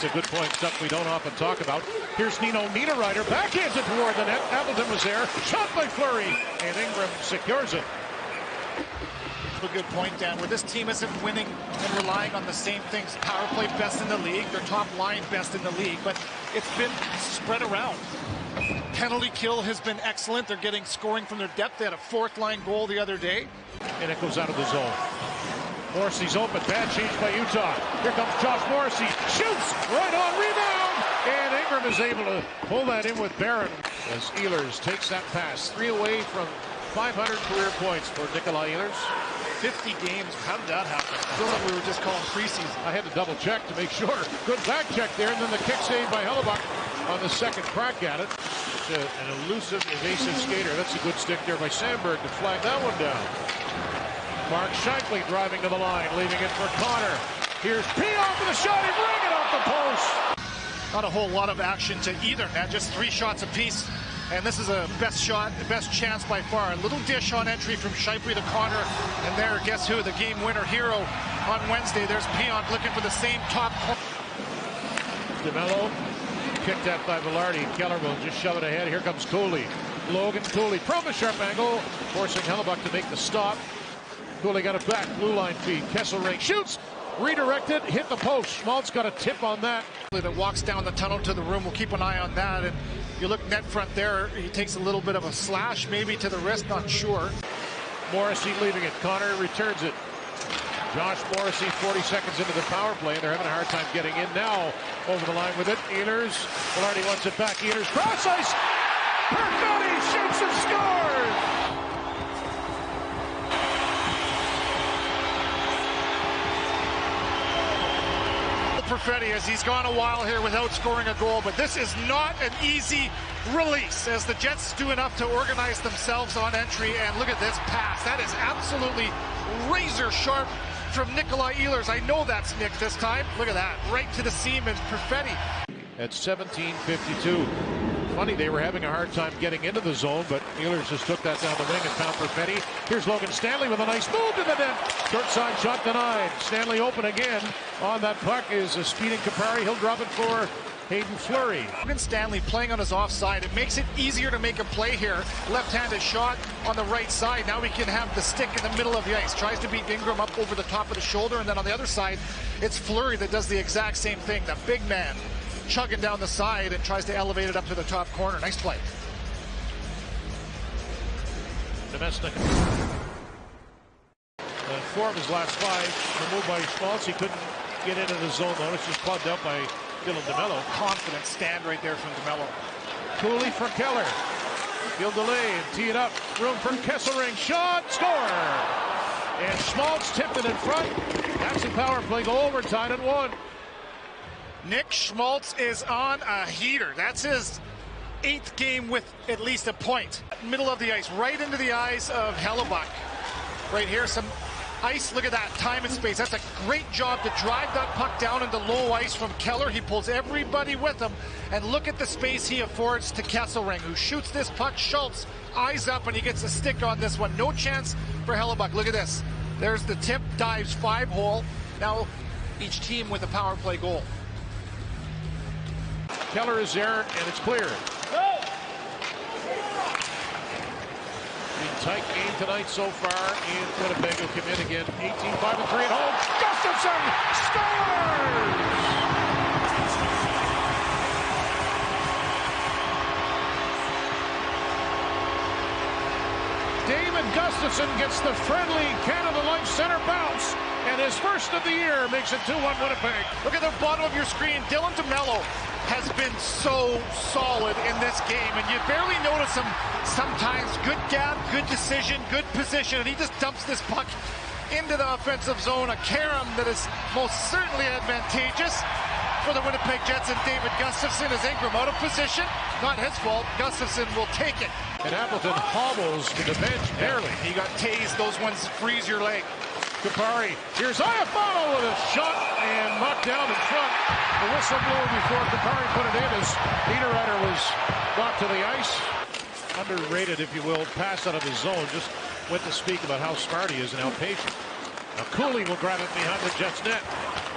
That's a good point, stuff we don't often talk about. Here's Nino Niederreiter, backhands it toward the net. Appleton was there, shot by Fleury, and Ingram secures it. A good point, Dan, where this team isn't winning and relying on the same things. Power play best in the league, their top line best in the league, but it's been spread around. Penalty kill has been excellent. They're getting scoring from their depth. They had a fourth line goal the other day. And it goes out of the zone. Morrissey's open, bad change by Utah. Here comes Josh Morrissey, shoots, right on, rebound, and Ingram is able to pull that in with Barron as Ehlers takes that pass. 3 away from 500 career points for Nikolai Ehlers. 50 games, how did that happen? I feel like we were just calling preseason. I had to double check to make sure. Good back check there, and then the kick save by Hellebuck on the second crack at it. An elusive, evasive skater. That's a good stick there by Sandberg to flag that one down. Mark Scheifele driving to the line, leaving it for Connor. Here's Pion for the shot, and bring it off the post. Not a whole lot of action to either net, just 3 shots apiece. And this is a best shot, best chance by far. A little dish on entry from Scheifele to Connor. And there, guess who? The game winner hero on Wednesday. There's Pion looking for the same top. DeMello kicked at by Velarde. Keller will just shove it ahead. Here comes Cooley. Logan Cooley from a sharp angle, forcing Hellebuck to make the stop. Cooley got it back. Blue line feed. Kesselring shoots. Redirected. Hit the post. Schmaltz got a tip on that. That walks down the tunnel to the room. We'll keep an eye on that. And you look net front there. He takes a little bit of a slash, maybe to the wrist. Not sure. Morrissey leaving it. Connor returns it. Josh Morrissey 40 seconds into the power play. They're having a hard time getting in now. Over the line with it. Ehlers. Velarde wants it back. Ehlers cross ice. Perfetti shoots and scores. Perfetti, as he's gone a while here without scoring a goal, but this is not an easy release as the Jets do enough to organize themselves on entry. And look at this pass. That is absolutely razor sharp from Nikolai Ehlers. I know that's Nick this time. Look at that, right to the seam is Perfetti. At 17:52. Funny, they were having a hard time getting into the zone, but Ehlers just took that down the wing and found Perfetti. Here's Logan Stanley with a nice move to the net. Short side shot denied. Stanley open again. On that puck is a speeding Kupari. He'll drop it for Hayden Fleury. Logan Stanley playing on his offside. It makes it easier to make a play here. Left-handed shot on the right side. Now we can have the stick in the middle of the ice. Tries to beat Ingram up over the top of the shoulder, and then on the other side, it's Fleury that does the exact same thing. The big man chugging down the side and tries to elevate it up to the top corner. Nice play. Domestic. 4 of his last 5 removed by Schmaltz. He couldn't get into the zone though. It's just plugged up by Dylan DeMello. Confident stand right there from DeMello. Cooley for Keller. Field delay and tee it up. Room for Kesselring. Shot. Score. And Schmaltz tipped it in front. That's the power play. Go overtime at 1. Nick Schmaltz is on a heater. That's his 8th game with at least a point. Middle of the ice, right into the eyes of Hellebuck. Right here, some ice. Look at that, time and space. That's a great job to drive that puck down into low ice from Keller. He pulls everybody with him. And look at the space he affords to Kesselring, who shoots this puck. Schultz, eyes up, and he gets a stick on this one. No chance for Hellebuck. Look at this. There's the tip, dives 5-hole. Now each team with a power play goal. Keller is there, and it's cleared. The tight game tonight so far in Winnipeg will come in again. 18-5-3 at home. Gustafsson scores! David Gustafsson gets the friendly Canada Life Center bounce, and his first of the year makes it 2-1 Winnipeg. Look at the bottom of your screen. Dylan DeMello has been so solid in this game, and you barely notice him sometimes. Good gap, good decision, good position, and he just dumps this puck into the offensive zone. A carom that is most certainly advantageous for the Winnipeg Jets, and David Gustafsson is Ingram out of position. Not his fault. Gustafsson will take it. And Appleton hobbles to the bench barely. He got tased. Those ones freeze your leg. Kupari. Here's Iafano with a shot and knocked down in front. The whistle blew before Kupari put it in as Niederreiter was brought to the ice. Underrated, if you will, pass out of the zone. Just went to speak about how smart he is and how patient. Now Cooley will grab it behind the Jets net.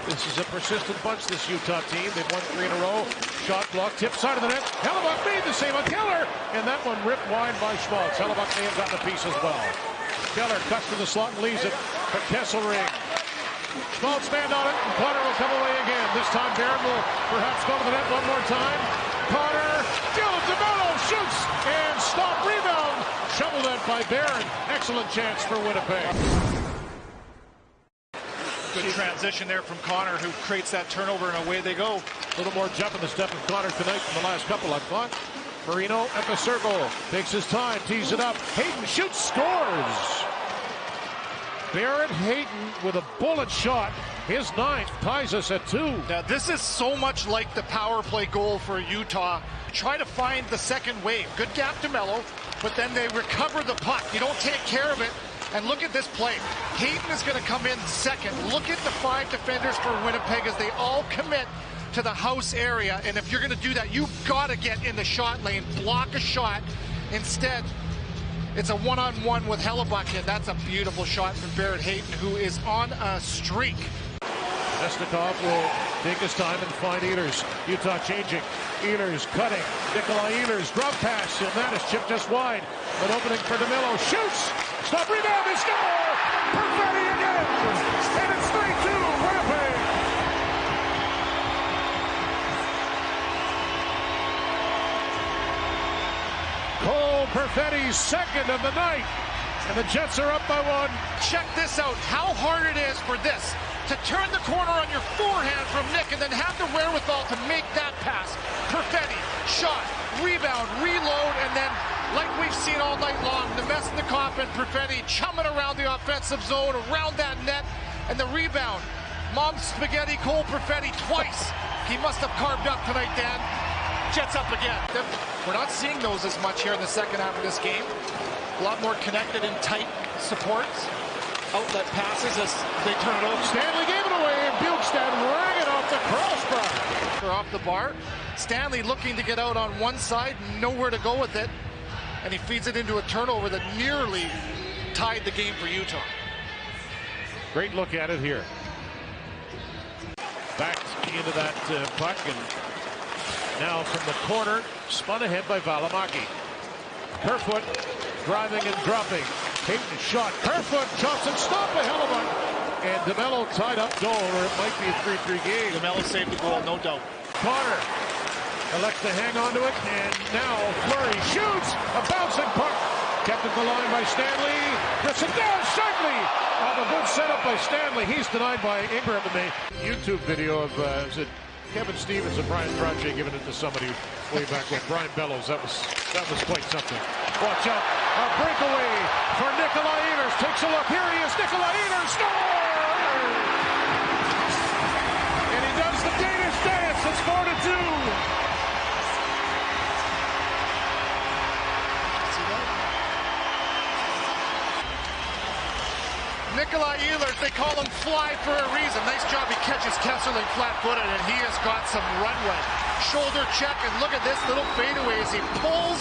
This is a persistent bunch, this Utah team. They've won 3 in a row. Shot block, tip side of the net. Hellebuyck made the save on Keller, and that one ripped wide by Schmaltz. Hellebuyck may have gotten a piece as well. Keller cuts to the slot and leaves it for Kesselring. Schmaltz stand on it, and Connor will come away again. This time Barron will perhaps go to the net one more time. Connor, DeMello shoots, and stop, rebound. Shovel that by Barron. Excellent chance for Winnipeg. Good transition there from Connor, who creates that turnover, and away they go. A little more jump in the step of Connor tonight than the last couple, I thought. Marino at the circle, takes his time, tees it up. Hayton shoots, scores. Barrett Hayton with a bullet shot. His 9th ties us at 2. Now, this is so much like the power play goal for Utah. Try to find the second wave. Good gap to Mello, but then they recover the puck. You don't take care of it. And look at this play. Hayton is going to come in second. Look at the 5 defenders for Winnipeg as they all commit to the house area. And if you're going to do that, you've got to get in the shot lane, block a shot. Instead, it's a one-on-one with Hellebuyck, and that's a beautiful shot from Barrett Hayton, who is on a streak. Mesnikov will take his time and find Ehlers. Utah changing. Ehlers cutting. Nikolai Ehlers, drop pass, and that is chipped just wide. An opening for DeMello. Shoots! Stop, rebound, they score! Perfetti again! And it's 3-2, Winnipeg! Cole Perfetti's second of the night. And the Jets are up by 1. Check this out, how hard it is for this to turn the corner on your forehand from Nick and then have the wherewithal to make that pass. Perfetti, shot, rebound, reload, and then, like we've seen all night long, the Mesnikov and Perfetti chumming around the offensive zone, around that net, and the rebound. Mom spaghetti, Cole Perfetti twice. He must have carved up tonight, Dan. Jets up again. We're not seeing those as much here in the second half of this game. A lot more connected and tight supports. Outlet passes as they turn it over. Stanley gave it away, and Bukestad rang it off the crossbar. They're off the bar. Stanley looking to get out on one side, nowhere to go with it. And he feeds it into a turnover that nearly tied the game for Utah. Great look at it here. Back into that puck, and now from the corner, spun ahead by Valimaki. Kerfoot driving and dropping. Hayton shot. Kerfoot chops and stopped by Hellebuyck. And DeMello tied up goal, or it might be a 3-3 game. DeMello saved the goal, no doubt. Connor elects to hang on to it, and now Fleury shoots. A bouncing puck. Kept at the line by Stanley. Gets it down sharply. A good setup by Stanley. He's denied by Ingram in the YouTube video of is it Kevin Stevens and Brian Trottier giving it to somebody way back when. Brian Bellows. That was quite something. Watch out. A breakaway for Nikolai Ehlers. Takes a look. Here he is. Nikolai Ehlers scores! And he does the Danish dance. It's 4-2. Nikolai Ehlers, they call him Fly for a reason. Nice job. He catches Kesselring flat-footed, and he has got some runway. Shoulder check, and look at this little fadeaway as he pulls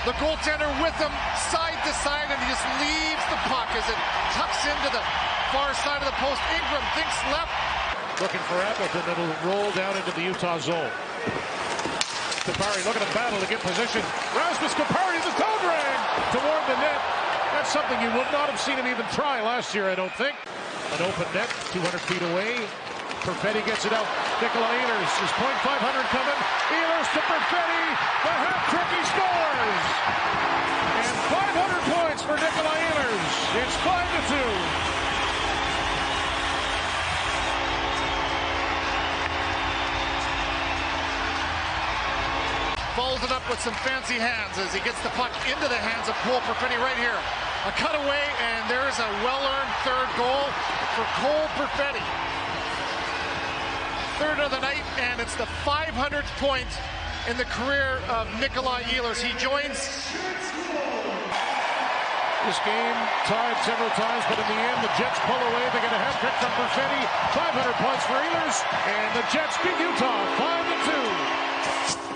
the goaltender with him side to side, and he just leaves the puck as it tucks into the far side of the post. Ingram thinks left. Looking for Appleton. It'll roll down into the Utah zone. Kupari looking to battle to get position. Rasmus Kupari, the toe drag toward the net. That's something you would not have seen him even try last year, I don't think. An open net, 200 feet away. Perfetti gets it out. Nikolai Ehlers is .500 coming. Ehlers to Perfetti. The hat trick, he scores. And 500 points for Nikolai Ehlers. It's 5-2. Folds it up with some fancy hands as he gets the puck into the hands of Cole Perfetti right here. A cutaway, and there's a well-earned third goal for Cole Perfetti. Third of the night, and it's the 500th point in the career of Nikolai Ehlers. He joins this game tied several times, but in the end, the Jets pull away. They get a hat trick from Perfetti. 500 points for Ehlers, and the Jets beat Utah 5-2.